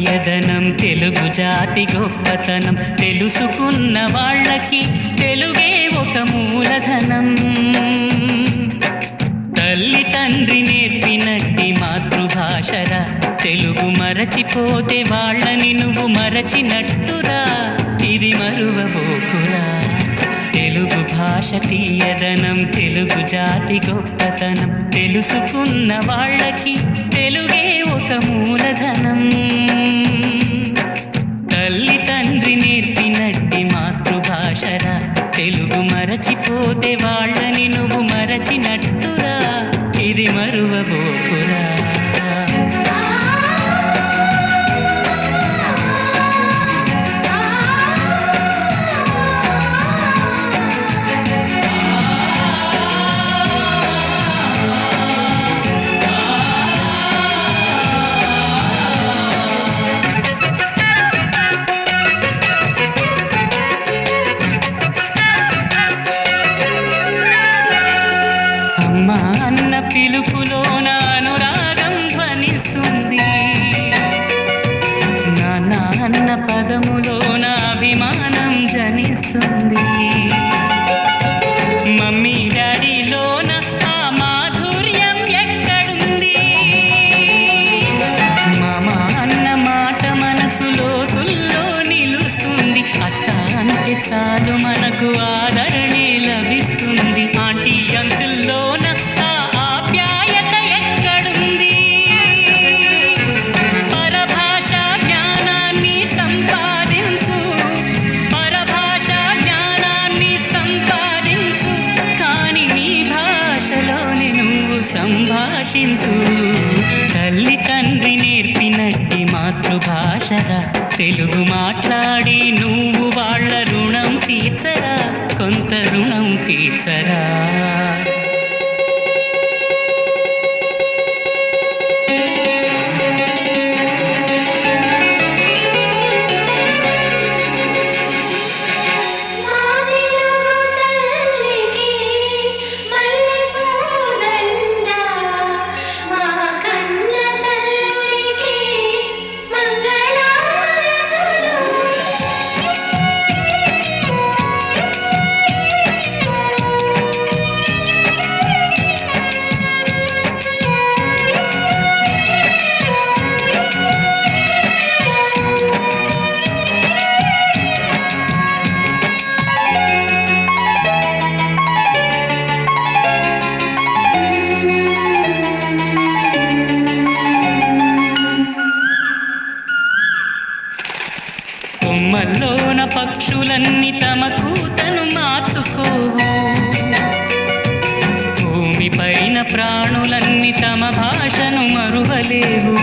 తీయదనం తెలుగు జాతి గొప్పతనం తెలుసుకున్న వాళ్ళకి తెలుగే ఒక మూలధనం. తల్లి తండ్రి నేర్పినట్టి మాతృభాషరా, తెలుగు మరచిపోతే వాళ్ళని నువ్వు మరచినట్టురా, ఇది మరువబోకురా. తెలుగు భాష తీయదనం తెలుగు జాతి గొప్పతనం తెలుసుకున్న వాళ్ళకి తెలుగే ఒక మూలధనం. తల్లి తండ్రి నేర్పినట్టి మాతృభాషరా, తెలుగు మరచిపోతే వాళ్ళని నువ్వు మరచినట్టురా, ఇది మరువబోకురా. అమ్మా అన్న పిలుపులోన అనురాగం ధ్వనిస్తుంది, నాన్న అన్న పదములోన అభిమానం జనిస్తుంది. మమ్మీ డాడీలోన ఆ మాధుర్యం ఎక్కడుంది? మామ అన్న మాట మనసు లోతుల్లో నిలుస్తుంది. అత్త అంటే చాలు మనకు ఆదరణే లభిస్తుంది. ఆంటీ అంకుల్లోన ఆ ఆప్యాయత ఎక్కడుంది? పరభాషా జ్ఞానాన్ని సంపాదించు, పరభాషా జ్ఞానాన్ని సంపాదించు, కాని నీ భాషలోనే నువ్వు సంభాషించు. తల్లి తండ్రి నేర్పినట్టి మాతృభాషరా, తెలుగు మాట్లాడి నువ్వు వాళ్ళ రుణం తీర్చరా, కొంత రుణం తీర్చరా. కొమ్మల్లోన పక్షులన్నీ తమ కూతను మార్చుకోవు, భూమి పైన ప్రాణులన్నీ తమ భాషను మరువలేవు.